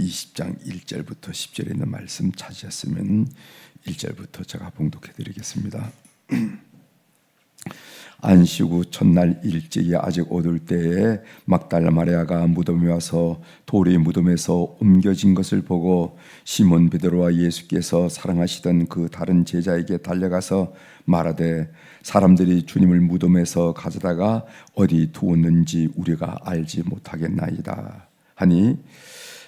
20장 1절부터 10절에 있는 말씀 찾으셨으면 1절부터 제가 봉독해 드리겠습니다. 안식 후 첫날 일찍이 아직 어두울 때에 막달라 마리아가 무덤에 와서 돌이 무덤에서 옮겨진 것을 보고 시몬 베드로와 예수께서 사랑하시던 그 다른 제자에게 달려가서 말하되 사람들이 주님을 무덤에서 가져다가 어디 두었는지 우리가 알지 못하겠나이다 하니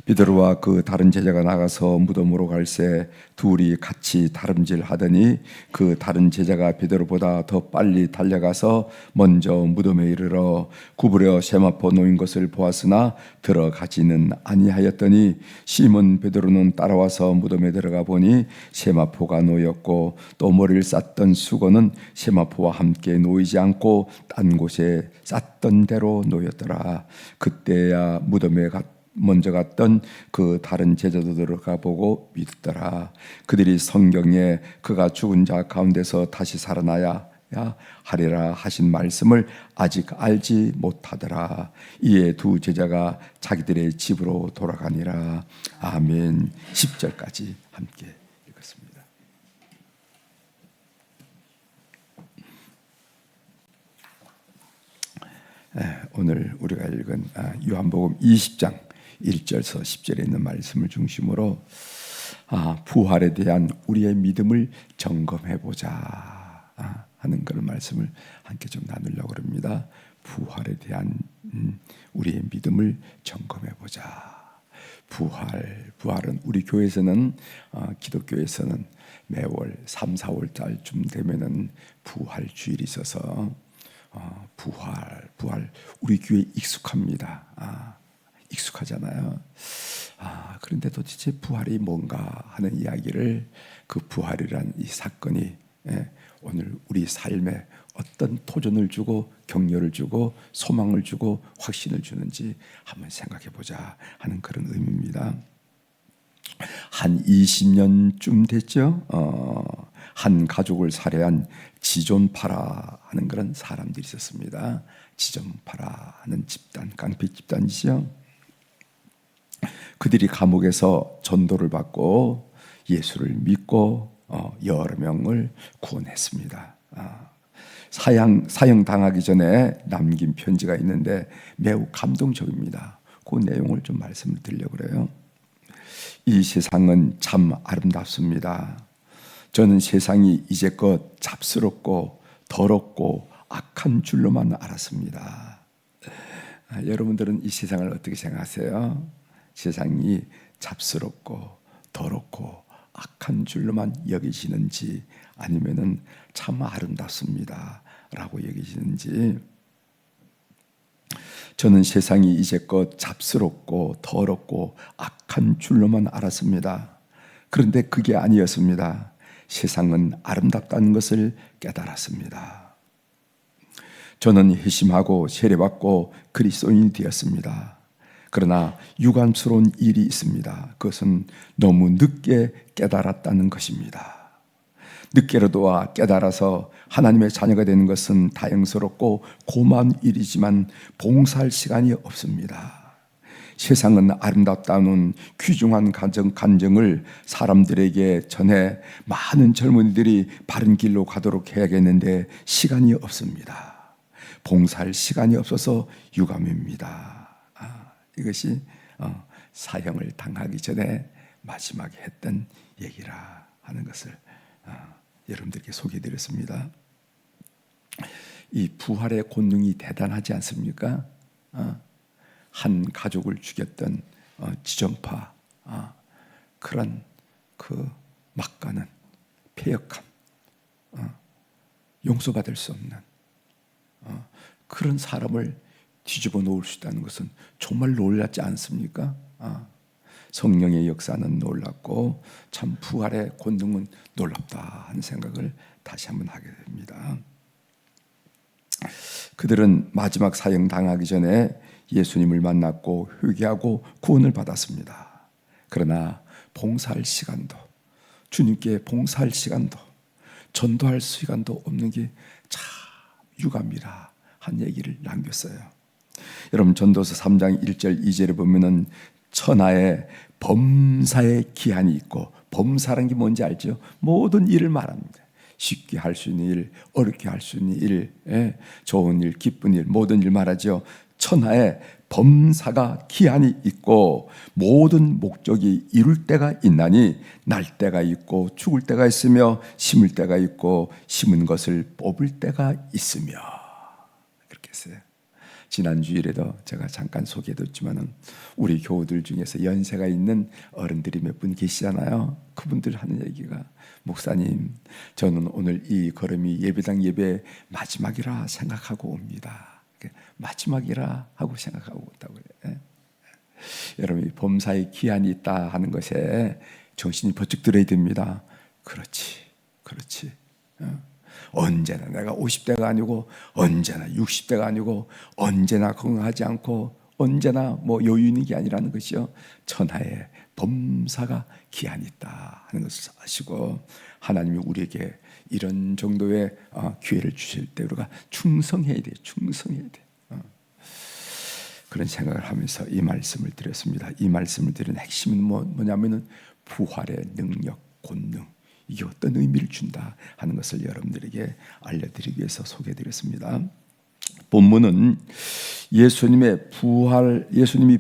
베드로와 그 다른 제자가 나가서 무덤으로 갈새 둘이 같이 다름질하더니 그 다른 제자가 베드로보다 더 빨리 달려가서 먼저 무덤에 이르러 구부려 세마포 놓인 것을 보았으나 들어가지는 아니하였더니 시몬 베드로는 따라와서 무덤에 들어가 보니 세마포가 놓였고 또 머리를 쌌던 수건은 세마포와 함께 놓이지 않고 딴 곳에 쌌던 대로 놓였더라. 그때야 무덤에 먼저 갔던 그 다른 제자도 들어가 보고 믿더라. 그들이 성경에 그가 죽은 자 가운데서 다시 살아나야 하리라 하신 말씀을 아직 알지 못하더라. 이에 두 제자가 자기들의 집으로 돌아가니라. 아멘. 10절까지 함께 읽었습니다. 오늘 우리가 읽은 요한복음 20장 1절에서 10절에 있는 말씀을 중심으로 부활에 대한 우리의 믿음을 점검해보자 하는 그런 말씀을 함께 좀 나누려고 합니다. 부활에 대한 우리의 믿음을 점검해보자. 부활은 우리 교회에서는 기독교에서는 매월 3, 4월 달쯤 되면은 부활 주일이 있어서 부활 우리 교회에 익숙합니다. 익숙하잖아요. 그런데 도대체 부활이 뭔가 하는 이야기를 그 부활이란 이 사건이 오늘 우리 삶에 어떤 도전을 주고 격려를 주고 소망을 주고 확신을 주는지 한번 생각해 보자 하는 그런 의미입니다. 한 20년쯤 됐죠. 한 가족을 살해한 지존파라 하는 그런 사람들이 있었습니다. 지존파라 하는 집단, 깡패 집단이죠. 그들이 감옥에서 전도를 받고 예수를 믿고 여러 명을 구원했습니다. 사형 당하기 전에 남긴 편지가 있는데 매우 감동적입니다. 그 내용을 좀 말씀을 드리려고 그래요. 이 세상은 참 아름답습니다. 저는 세상이 이제껏 잡스럽고 더럽고 악한 줄로만 알았습니다. 여러분들은 이 세상을 어떻게 생각하세요? 세상이 잡스럽고 더럽고 악한 줄로만 여기시는지 아니면은 참 아름답습니다 라고 여기시는지. 저는 세상이 이제껏 잡스럽고 더럽고 악한 줄로만 알았습니다. 그런데 그게 아니었습니다. 세상은 아름답다는 것을 깨달았습니다. 저는 회심하고 세례받고 그리스도인이 되었습니다. 그러나 유감스러운 일이 있습니다. 그것은 너무 늦게 깨달았다는 것입니다. 늦게라도 깨달아서 하나님의 자녀가 되는 것은 다행스럽고 고마운 일이지만 봉사할 시간이 없습니다. 세상은 아름답다는 귀중한 간증을 사람들에게 전해 많은 젊은이들이 바른 길로 가도록 해야겠는데 시간이 없습니다. 봉사할 시간이 없어서 유감입니다. 이것이 사형을 당하기 전에 마지막에 했던 얘기라 하는 것을 여러분들께 소개해드렸습니다. 이 부활의 권능이 대단하지 않습니까? 한 가족을 죽였던 지존파 그런 그 막가는 폐역함 용서받을 수 없는 그런 사람을 뒤집어 놓을 수 있다는 것은 정말 놀랍지 않습니까? 성령의 역사는 놀랍고 참 부활의 권능은 놀랍다 하는 생각을 다시 한번 하게 됩니다. 그들은 마지막 사형 당하기 전에 예수님을 만났고 회개하고 구원을 받았습니다. 그러나 봉사할 시간도, 주님께 봉사할 시간도, 전도할 시간도 없는 게 참 유감이라 한 얘기를 남겼어요. 여러분 전도서 3장 1절 2절에 보면은 천하에 범사의 기한이 있고, 범사라는 게 뭔지 알죠? 모든 일을 말합니다. 쉽게 할 수 있는 일, 어렵게 할 수 있는 일, 좋은 일, 기쁜 일, 모든 일 말하죠. 천하에 범사가 기한이 있고 모든 목적이 이룰 때가 있나니 날 때가 있고 죽을 때가 있으며 심을 때가 있고 심은 것을 뽑을 때가 있으며, 그렇게 했어요. 지난 주일에도 제가 잠깐 소개해드렸지만은 우리 교우들 중에서 연세가 있는 어른들이 몇 분 계시잖아요. 그분들 하는 얘기가, 목사님, 저는 오늘 이 걸음이 예배당 예배 마지막이라 생각하고 옵니다. 마지막이라 하고 생각하고 있다고 해요. 여러분이 범사의 기한이 있다 하는 것에 정신이 번쩍 들어야 됩니다. 그렇지. 언제나 내가 50대가 아니고 언제나 60대가 아니고 언제나 건강하지 않고 언제나 뭐 여유 있는 게 아니라는 것이요. 천하에 범사가 기한이 있다 하는 것을 아시고, 하나님이 우리에게 이런 정도의 기회를 주실 때 우리가 충성해야 돼. 그런 생각을 하면서 이 말씀을 드렸습니다. 이 말씀을 드린 핵심은 뭐냐면은 부활의 능력, 본능, 이게 어떤 의미를 준다 하는 것을 여러분들에게 알려드리기 위해서 소개해드렸습니다. 본문은 예수님이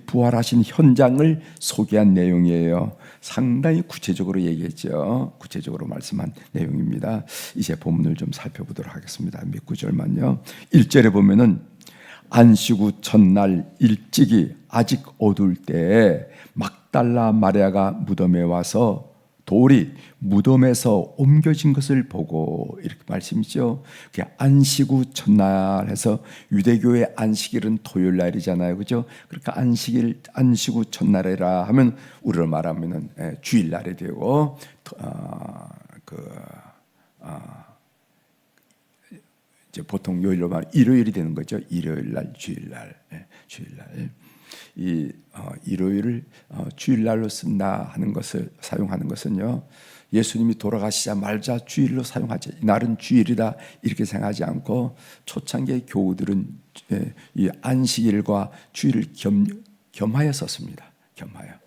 부활하신 현장을 소개한 내용이에요. 상당히 구체적으로 얘기했죠. 구체적으로 말씀한 내용입니다. 이제 본문을 좀 살펴보도록 하겠습니다. 몇 구절만요. 1절에 보면은 안식 후 첫날 일찍이 아직 어두울 때에 막달라 마리아가 무덤에 와서 돌이 무덤에서 옮겨진 것을 보고, 이렇게 말씀이죠. 안식 후 첫날 해서 유대교의 안식일은 토요일 날이잖아요, 그죠? 그러니까 안식 후 첫날이라 하면 우리로 말하면은 주일 날이 되고, 이제 보통 요일로 말 일요일이 되는 거죠. 일요일 날, 주일 날, 이 일요일을 주일날로 쓴다 하는 것을 사용하는 것은요, 예수님이 돌아가시자마자 주일로 사용하지, 날은 주일이다 이렇게 생각하지 않고, 초창기의 교우들은 이 안식일과 주일을 겸하여 썼습니다. 겸하여.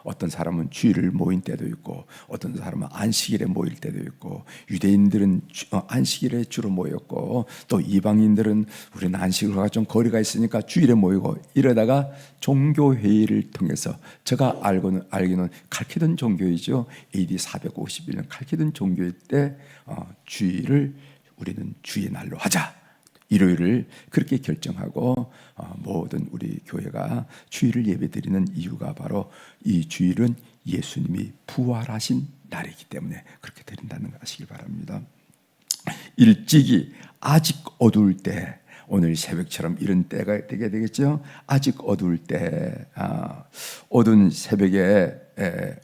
어떤 사람은 주일을 모인 때도 있고, 어떤 사람은 안식일에 모일 때도 있고, 유대인들은 안식일에 주로 모였고, 또 이방인들은 우리는 안식일과 좀 거리가 있으니까 주일에 모이고, 이러다가 종교 회의를 통해서, 제가 알기는 칼키던 종교이죠. AD 451년 칼키던 종교일 때 주일을 우리는 주의 날로 하자, 일요일을 그렇게 결정하고 모든 우리 교회가 주일을 예배드리는 이유가 바로 이 주일은 예수님이 부활하신 날이기 때문에 그렇게 드린다는 거 아시길 바랍니다. 일찍이 아직 어두울 때, 오늘 새벽처럼 이런 때가 되게 되겠죠. 아직 어두울 때, 어두운 새벽에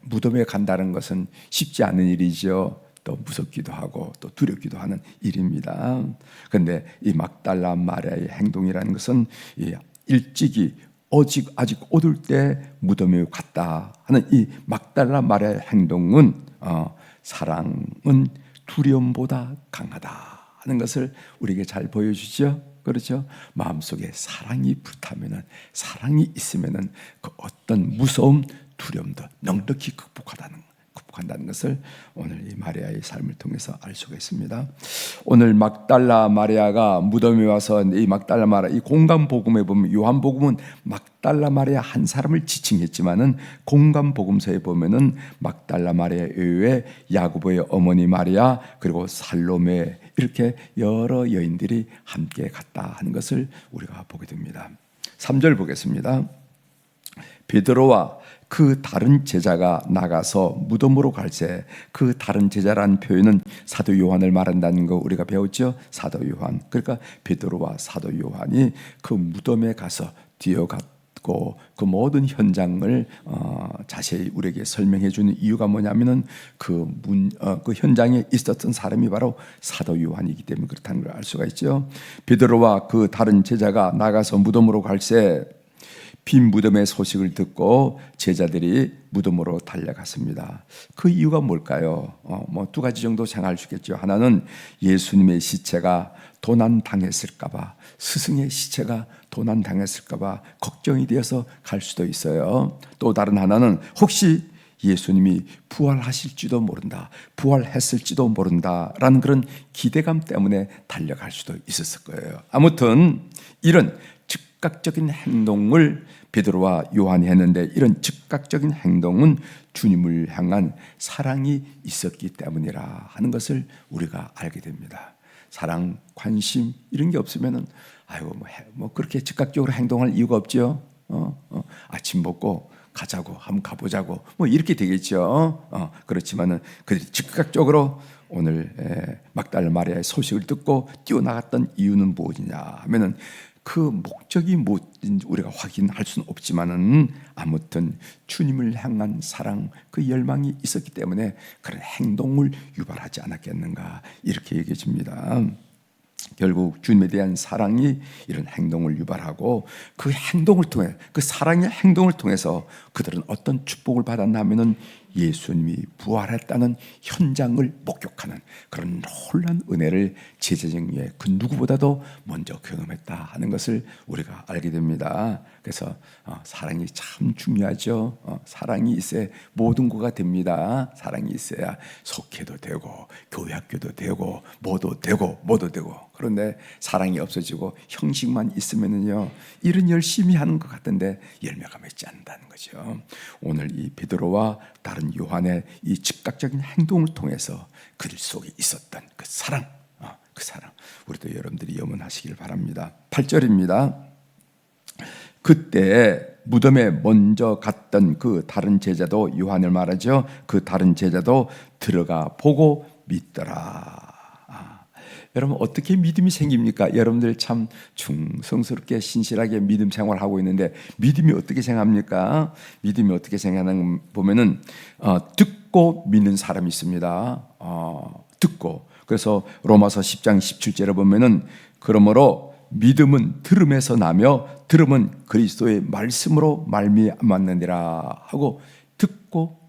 무덤에 간다는 것은 쉽지 않은 일이죠. 또 무섭기도 하고 또 두렵기도 하는 일입니다. 그런데 이 막달라 마리아의 행동이라는 것은 일찍이 아직 어두울 때 무덤에 갔다 하는 이 막달라 마리아의 행동은 사랑은 두려움보다 강하다 하는 것을 우리에게 잘 보여주죠. 그렇죠? 마음속에 사랑이 불타면은, 사랑이 있으면은 그 어떤 무서움, 두려움도 넉넉히 극복한다는 것을 오늘 이 마리아의 삶을 통해서 알 수가 있습니다. 오늘 막달라 마리아가 무덤에 와서, 이 막달라 마리아, 이 공간 복음에 보면 요한복음은 막달라 마리아 한 사람을 지칭했지만은 공간 복음서에 보면은 막달라 마리아 이외에 야고보의 어머니 마리아, 그리고 살로메, 이렇게 여러 여인들이 함께 갔다 하는 것을 우리가 보게 됩니다. 3절 보겠습니다. 베드로와 그 다른 제자가 나가서 무덤으로 갈새, 그 다른 제자라는 표현은 사도 요한을 말한다는 거 우리가 배웠죠. 사도 요한, 그러니까 베드로와 사도 요한이 그 무덤에 가서 뛰어갔고 그 모든 현장을 자세히 우리에게 설명해 주는 이유가 뭐냐면은 그 현장에 있었던 사람이 바로 사도 요한이기 때문에 그렇다는 걸 알 수가 있죠. 베드로와 그 다른 제자가 나가서 무덤으로 갈새 빈 무덤의 소식을 듣고 제자들이 무덤으로 달려갔습니다. 그 이유가 뭘까요? 두 가지 정도 생각할 수 있겠죠. 하나는 예수님의 시체가 도난당했을까봐, 스승의 시체가 도난당했을까봐 걱정이 되어서 갈 수도 있어요. 또 다른 하나는 혹시 예수님이 부활하실지도 모른다, 부활했을지도 모른다라는 그런 기대감 때문에 달려갈 수도 있었을 거예요. 아무튼 이런 즉각적인 행동을 베드로와 요한이 했는데, 이런 즉각적인 행동은 주님을 향한 사랑이 있었기 때문이라 하는 것을 우리가 알게 됩니다. 사랑, 관심 이런 게 없으면은 그렇게 즉각적으로 행동할 이유가 없죠. 아침 먹고 가자고 한번 가보자고 이렇게 되겠죠. 그렇지만은 그들이 즉각적으로 오늘 막달라 마리아의 소식을 듣고 뛰어나갔던 이유는 무엇이냐 하면은, 그 목적이 무엇인지 우리가 확인할 수는 없지만은 아무튼 주님을 향한 사랑, 그 열망이 있었기 때문에 그런 행동을 유발하지 않았겠는가, 이렇게 얘기해 줍니다. 결국 주님에 대한 사랑이 이런 행동을 유발하고, 그 행동을 통해, 그 사랑의 행동을 통해서 그들은 어떤 축복을 받았냐면은 예수님이 부활했다는 현장을 목격하는 그런 놀라운 은혜를 제자적 중에 그 누구보다도 먼저 경험했다 하는 것을 우리가 알게 됩니다. 그래서 사랑이 참 중요하죠. 사랑이 있어야 모든 거가 됩니다. 사랑이 있어야 속회도 되고 교회 학교도 되고 뭐도 되고. 그런데 사랑이 없어지고 형식만 있으면은요, 일은 열심히 하는 것 같은데 열매가 맺지 않는다는 거죠. 오늘 이 베드로와 다른 요한의 이 즉각적인 행동을 통해서 그들 속에 있었던 그 사랑, 우리도 여러분들이 염원하시길 바랍니다. 8절입니다. 그때 무덤에 먼저 갔던 그 다른 제자도, 요한을 말하죠. 그 다른 제자도 들어가 보고 믿더라. 여러분, 어떻게 믿음이 생깁니까? 여러분들 참 충성스럽게 신실하게 믿음 생활하고 있는데 믿음이 어떻게 생깁니까? 믿음이 어떻게 생기는 보면은 듣고 믿는 사람이 있습니다. 듣고. 그래서 로마서 10장 17절에 보면은 그러므로 믿음은 들음에서 나며 들음은 그리스도의 말씀으로 말미암았느니라 하고, 듣고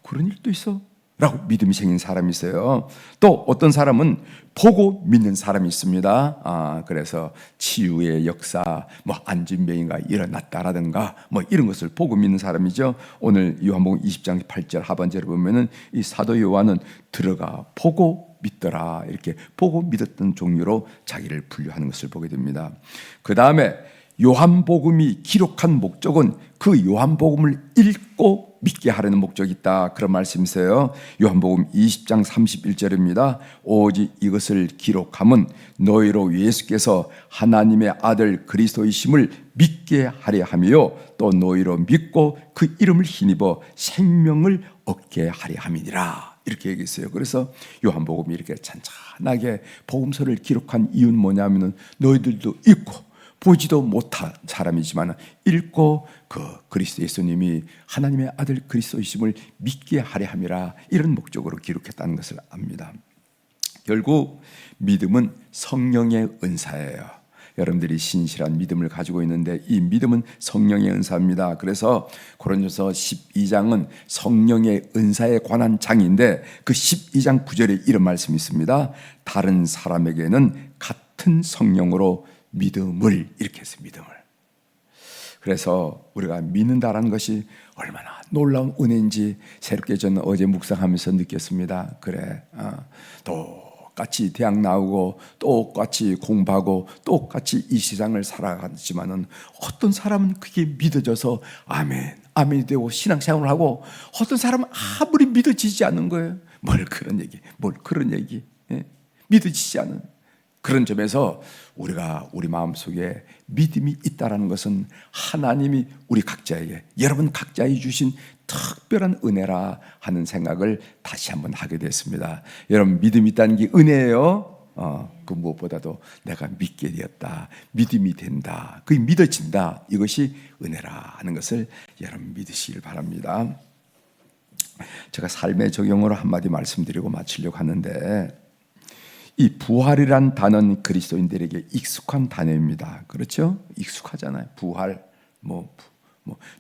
그런 일도 있어? 라고 믿음이 생긴 사람이 있어요. 또 어떤 사람은 보고 믿는 사람이 있습니다. 그래서 치유의 역사, 안진병이가 일어났다라든가 이런 것을 보고 믿는 사람이죠. 오늘 요한복음 20장 8절 하반절에 보면은 이 사도 요한은 들어가 보고 믿더라, 이렇게 보고 믿었던 종류로 자기를 분류하는 것을 보게 됩니다. 그 다음에 요한복음이 기록한 목적은 그 요한복음을 읽고 믿게 하려는 목적이 있다, 그런 말씀이세요. 요한복음 20장 31절입니다. 오직 이것을 기록함은 너희로 예수께서 하나님의 아들 그리스도이심을 믿게 하려 함이요 또 너희로 믿고 그 이름을 힘입어 생명을 얻게 하려 함이니라, 이렇게 얘기했어요. 그래서 요한복음이 이렇게 찬찬하게 복음서를 기록한 이유는 뭐냐면은 너희들도 읽고 보지도 못한 사람이지만 읽고 그 그리스도 예수님이 하나님의 아들 그리스도이심을 믿게 하려 함이라, 이런 목적으로 기록했다는 것을 압니다. 결국 믿음은 성령의 은사예요. 여러분들이 신실한 믿음을 가지고 있는데 이 믿음은 성령의 은사입니다. 그래서 고린도서 12장은 성령의 은사에 관한 장인데 그 12장 9절에 이런 말씀이 있습니다. 다른 사람에게는 같은 성령으로 믿음을, 이렇게 해서 믿음을. 그래서 우리가 믿는다라는 것이 얼마나 놀라운 은혜인지 새롭게 저는 어제 묵상하면서 느꼈습니다. 그래, 똑같이 대학 나오고 똑같이 공부하고 똑같이 이 세상을 살아가지만은 어떤 사람은 그게 믿어져서 아멘이 되고 신앙생활을 하고, 어떤 사람은 아무리 믿어지지 않는 거예요. 뭘 그런 얘기, 믿어지지 않은 그런 점에서 우리가 우리 마음속에 믿음이 있다는 것은 하나님이 우리 각자에게, 여러분 각자에 주신 특별한 은혜라 하는 생각을 다시 한번 하게 됐습니다. 여러분, 믿음이 있다는 게 은혜예요. 그 무엇보다도 내가 믿게 되었다, 믿음이 된다, 그게 믿어진다, 이것이 은혜라 하는 것을 여러분 믿으시길 바랍니다. 제가 삶의 적용으로 한마디 말씀드리고 마치려고 하는데, 이 부활이란 단어는 그리스도인들에게 익숙한 단어입니다. 그렇죠? 익숙하잖아요. 부활, 뭐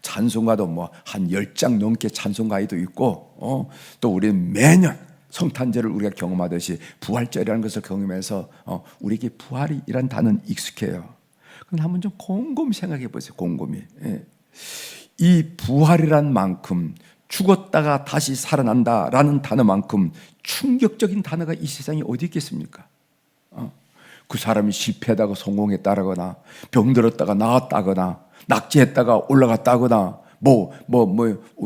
찬송가도 뭐 한 10장 넘게 찬송가에도 있고, 또 우리는 매년 성탄절을 우리가 경험하듯이 부활절이라는 것을 경험해서 우리에게 부활이란 단어는 익숙해요. 그럼 한번 좀 곰곰이 생각해 보세요. 곰곰이. 이 부활이란 만큼, 죽었다가 다시 살아난다라는 단어만큼 충격적인 단어가 이 세상에 어디 있겠습니까? 그 사람이 실패하다가 성공했다거나, 병들었다가 나았다거나, 낙제했다가 올라갔다거나,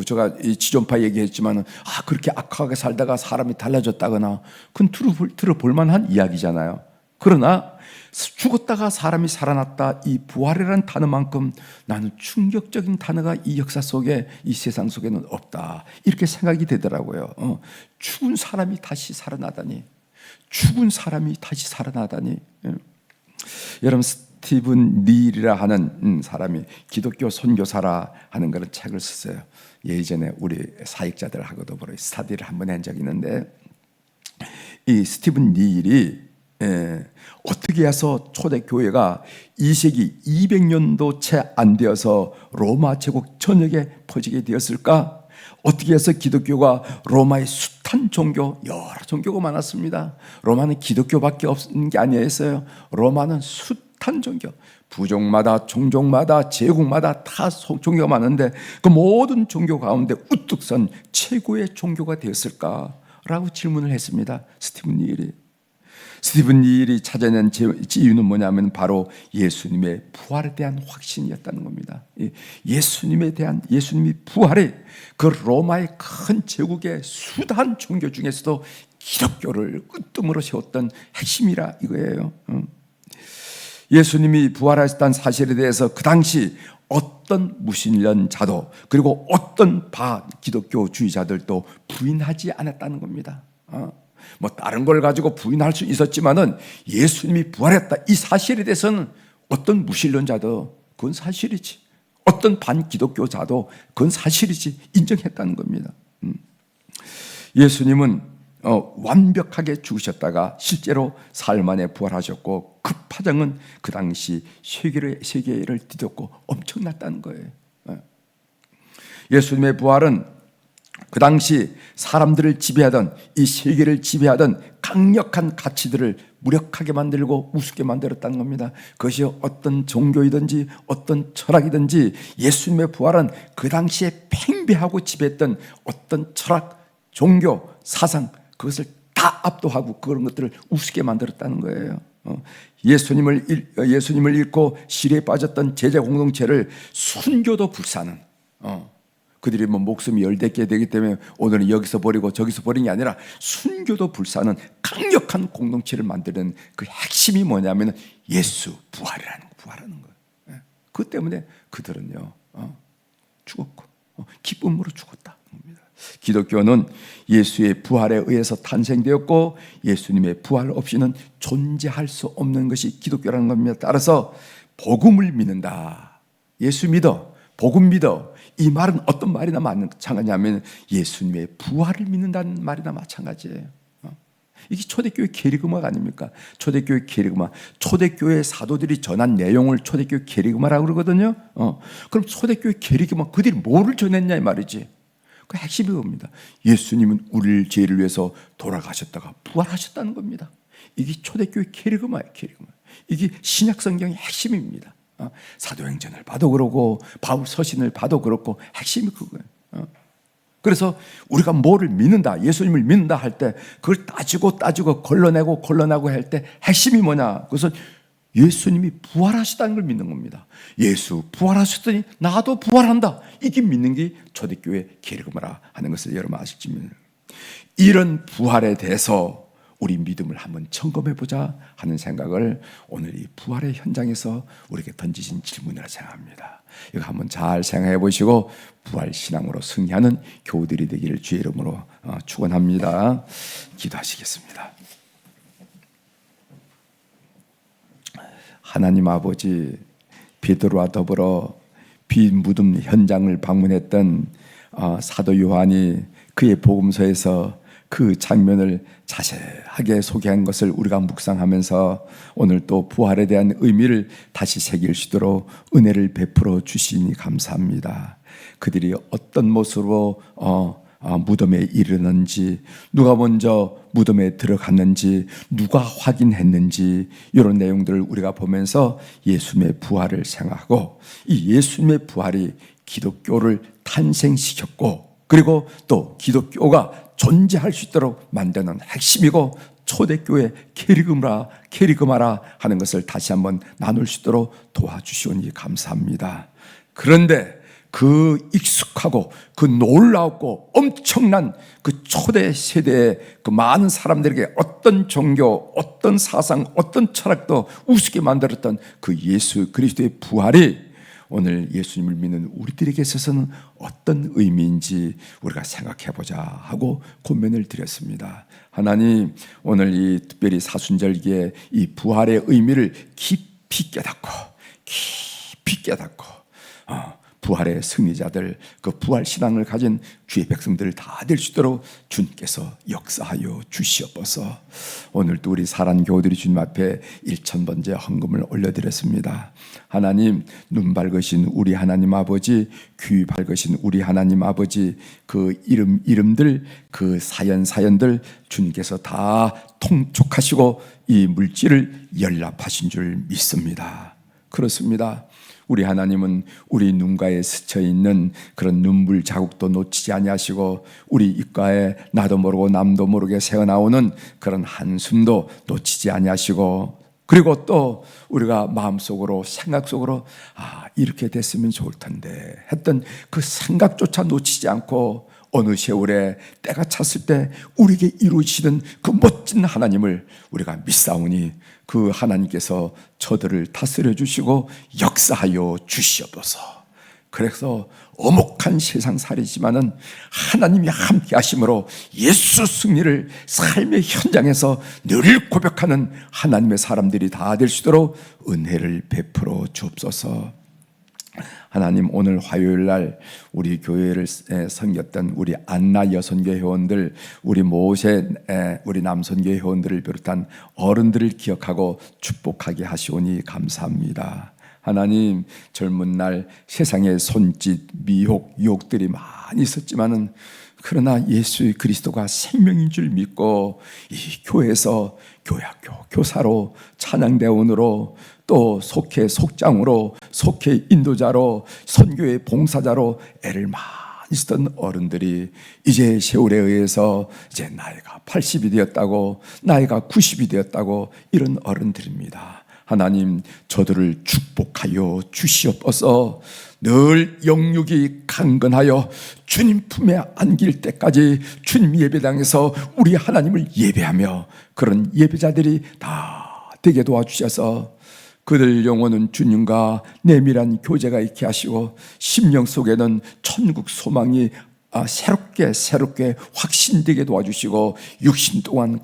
제가 이 지존파 얘기했지만은, 그렇게 악하게 살다가 사람이 달라졌다거나, 그건 들어볼 만한 이야기잖아요. 그러나, 죽었다가 사람이 살아났다, 이 부활이라는 단어만큼 나는 충격적인 단어가 이 역사 속에, 이 세상 속에는 없다. 이렇게 생각이 되더라고요. 죽은 사람이 다시 살아나다니. 죽은 사람이 다시 살아나다니. 여러분, 스티븐 닐이라 하는 사람이 기독교 선교사라 하는 그런 책을 썼어요. 예전에 우리 사역자들하고도 스터디를 한번 한 적이 있는데, 이 스티븐 닐이 어떻게 해서 초대교회가 2세기 200년도 채 안 되어서 로마 제국 전역에 퍼지게 되었을까? 어떻게 해서 기독교가 로마의 숱한 종교, 여러 종교가 많았습니다. 로마는 기독교밖에 없는 게 아니었어요. 로마는 숱한 종교, 부족마다 종족마다 제국마다 다 종교가 많은데 그 모든 종교 가운데 우뚝 선 최고의 종교가 되었을까라고 질문을 했습니다. 스티븐 닐이 찾아낸 이유는 뭐냐면 바로 예수님의 부활에 대한 확신이었다는 겁니다. 예수님이 부활이 그 로마의 큰 제국의 수단 종교 중에서도 기독교를 으뜸으로 세웠던 핵심이라 이거예요. 예수님이 부활하셨다는 사실에 대해서 그 당시 어떤 무신론자도 그리고 어떤 기독교주의자들도 부인하지 않았다는 겁니다. 다른 걸 가지고 부인할 수 있었지만은 예수님이 부활했다 이 사실에 대해서는 어떤 무신론자도 그건 사실이지, 어떤 반기독교자도 그건 사실이지 인정했다는 겁니다. 예수님은 완벽하게 죽으셨다가 실제로 사흘 만에 부활하셨고 그 파장은 그 당시 세계를 뒤덮고 엄청났다는 거예요. 예수님의 부활은 그 당시 사람들을 지배하던, 이 세계를 지배하던 강력한 가치들을 무력하게 만들고 우습게 만들었다는 겁니다. 그것이 어떤 종교이든지 어떤 철학이든지 예수님의 부활은 그 당시에 팽배하고 지배했던 어떤 철학, 종교, 사상, 그것을 다 압도하고 그런 것들을 우습게 만들었다는 거예요. 예수님을 잃고 시리에 빠졌던 제자 공동체를 순교도 불사는, 그들이 목숨이 열댓 개 되기 때문에 오늘은 여기서 버리고 저기서 버린 게 아니라 순교도 불사는 강력한 공동체를 만드는 그 핵심이 뭐냐면 예수 부활하는 거예요. 그 때문에 그들은요 죽었고 기쁨으로 죽었다. 기독교는 예수의 부활에 의해서 탄생되었고 예수님의 부활 없이는 존재할 수 없는 것이 기독교라는 겁니다. 따라서 복음을 믿는다, 예수 믿어, 복음 믿어, 이 말은 어떤 말이나 마찬가지냐면 예수님의 부활을 믿는다는 말이나 마찬가지예요. 이게 초대교회 계리그마가 아닙니까? 초대교회 계리그마, 초대교회 사도들이 전한 내용을 초대교회 계리그마라고 그러거든요. 그럼 초대교회 계리그마 그들이 뭐를 전했냐 이 말이지. 그 핵심이 겁니다. 예수님은 우리를 죄를 위해서 돌아가셨다가 부활하셨다는 겁니다. 이게 초대교회 계리그마예요. 이게 신약성경의 핵심입니다. 사도행전을 봐도 그러고 바울 서신을 봐도 그렇고 핵심이 그거예요. 그래서 우리가 뭐를 믿는다, 예수님을 믿는다 할 때 그걸 따지고 걸러내고 할 때 핵심이 뭐냐? 그것은 예수님이 부활하셨다는 걸 믿는 겁니다. 예수 부활하셨더니 나도 부활한다. 이게 믿는 게 초대교회 계리그마라 하는 것을 여러분 아실지는, 이런 부활에 대해서 우리 믿음을 한번 점검해보자 하는 생각을 오늘 이 부활의 현장에서 우리에게 던지신 질문이라 생각합니다. 이거 한번 잘 생각해 보시고 부활 신앙으로 승리하는 교우들이 되기를 주의 이름으로 축원합니다. 기도하시겠습니다. 하나님 아버지, 베드로와 더불어 빈 무덤 현장을 방문했던 사도 요한이 그의 복음서에서 그 장면을 자세하게 소개한 것을 우리가 묵상하면서 오늘 또 부활에 대한 의미를 다시 새길 수 있도록 은혜를 베풀어 주시니 감사합니다. 그들이 어떤 모습으로 무덤에 이르는지, 누가 먼저 무덤에 들어갔는지, 누가 확인했는지, 이런 내용들을 우리가 보면서 예수님의 부활을 생각하고, 이 예수님의 부활이 기독교를 탄생시켰고, 그리고 또 기독교가 존재할 수 있도록 만드는 핵심이고 초대교회 캐리그마라 하는 것을 다시 한번 나눌 수 있도록 도와주시오니 감사합니다. 그런데 그 익숙하고 그 놀라웠고 엄청난 그 초대 세대의 그 많은 사람들에게 어떤 종교, 어떤 사상, 어떤 철학도 우습게 만들었던 그 예수 그리스도의 부활이 오늘 예수님을 믿는 우리들에게 있어서는 어떤 의미인지 우리가 생각해보자 하고 고민을 드렸습니다. 하나님, 오늘 이 특별히 사순절기에 이 부활의 의미를 깊이 깨닫고 부활의 승리자들, 그 부활 신앙을 가진 주의 백성들 다 될 수 있도록 주님께서 역사하여 주시옵소서. 오늘도 우리 사랑 교우들이 주님 앞에 1000번째 헌금을 올려드렸습니다. 하나님, 눈 밝으신 우리 하나님 아버지, 귀 밝으신 우리 하나님 아버지, 그 이름들, 그 사연들 주님께서 다 통촉하시고 이 물질을 연락하신 줄 믿습니다. 그렇습니다. 우리 하나님은 우리 눈가에 스쳐 있는 그런 눈물 자국도 놓치지 아니하시고 우리 입가에 나도 모르고 남도 모르게 새어나오는 그런 한숨도 놓치지 아니하시고, 그리고 또 우리가 마음속으로 생각 속으로 이렇게 됐으면 좋을 텐데 했던 그 생각조차 놓치지 않고 어느 세월에 때가 찼을 때 우리에게 이루시던 그 멋진 하나님을 우리가 믿사오니 그 하나님께서 저들을 다스려 주시고 역사하여 주시옵소서. 그래서 엄혹한 세상살이지만은 하나님이 함께 하심으로 예수 승리를 삶의 현장에서 늘 고백하는 하나님의 사람들이 다 될 수 있도록 은혜를 베풀어 주옵소서. 하나님, 오늘 화요일 날 우리 교회를 섬겼던 우리 안나 여선교 회원들, 우리 모세 우리 남선교 회원들을 비롯한 어른들을 기억하고 축복하게 하시오니 감사합니다. 하나님, 젊은 날 세상에 손짓, 미혹, 유혹들이 많이 있었지만은 그러나 예수 그리스도가 생명인 줄 믿고 이 교회에서 교학교 교사로, 찬양대원으로, 또 속회 속장으로, 속회 인도자로, 선교의 봉사자로 애를 많이 쓰던 어른들이 이제 세월에 의해서 이제 나이가 80이 되었다고, 나이가 90이 되었다고 이런 어른들입니다. 하나님, 저들을 축복하여 주시옵소서. 늘 영육이 강건하여 주님 품에 안길 때까지 주님 예배당에서 우리 하나님을 예배하며 그런 예배자들이 다 되게 도와주셔서 그들 영혼은 주님과 내밀한 교제가 있게 하시고 심령 속에는 천국 소망이 새롭게 확신되게 도와주시고 육신 동안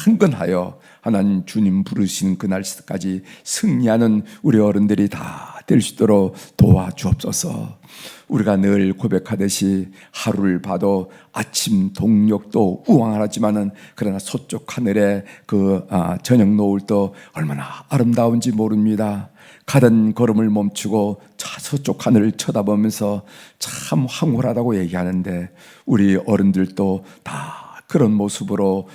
강건하여 하나님 주님 부르시는 그날까지 승리하는 우리 어른들이 다 될 수 있도록 도와주옵소서. 우리가 늘 고백하듯이 하루를 봐도 아침 동력도 우왕하지만은 그러나 서쪽 하늘에 그 저녁 노을도 얼마나 아름다운지 모릅니다. 가던 걸음을 멈추고 서쪽 하늘을 쳐다보면서 참 황홀하다고 얘기하는데 우리 어른들도 다 그런 모습으로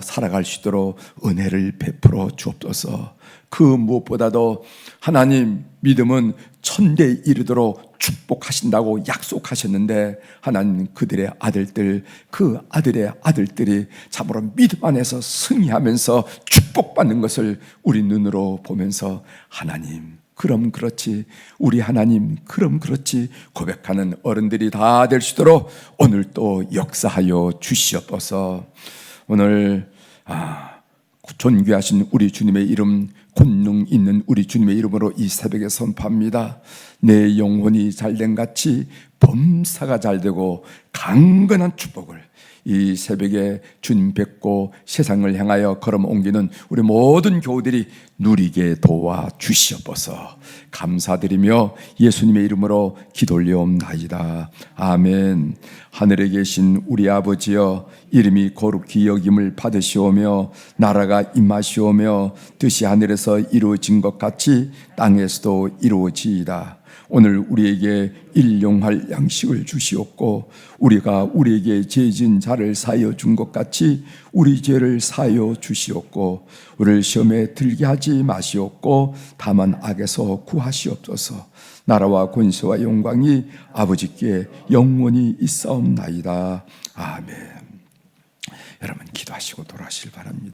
살아갈 수 있도록 은혜를 베풀어 주옵소서. 그 무엇보다도 하나님, 믿음은 천대에 이르도록 축복하신다고 약속하셨는데 하나님, 그들의 아들들, 그 아들의 아들들이 참으로 믿음 안에서 승리하면서 축복받는 것을 우리 눈으로 보면서 하나님, 그럼 그렇지, 우리 하나님 그럼 그렇지 고백하는 어른들이 다 될 수 있도록 오늘 또 역사하여 주시옵소서. 오늘 존귀하신 우리 주님의 이름, 권능 있는 우리 주님의 이름으로 이 새벽에 선포합니다. 내 영혼이 잘된 같이 범사가 잘 되고 강건한 축복을 이 새벽에 주님 뵙고 세상을 향하여 걸음 옮기는 우리 모든 교우들이 누리게 도와 주시옵소서. 감사드리며 예수님의 이름으로 기도 올려옵나이다. 아멘. 하늘에 계신 우리 아버지여, 이름이 거룩히 여김을 받으시오며 나라가 임하시오며 뜻이 하늘에서 이루어진 것 같이 땅에서도 이루어지이다. 오늘 우리에게 일용할 양식을 주시옵고 우리가 우리에게 죄진 자를 사하여 준 것 같이 우리 죄를 사하여 주시옵고 우리를 시험에 들게 하지 마시옵고 다만 악에서 구하시옵소서. 나라와 권세와 영광이 아버지께 영원히 있사옵나이다. 아멘. 여러분 기도하시고 돌아가시길 바랍니다.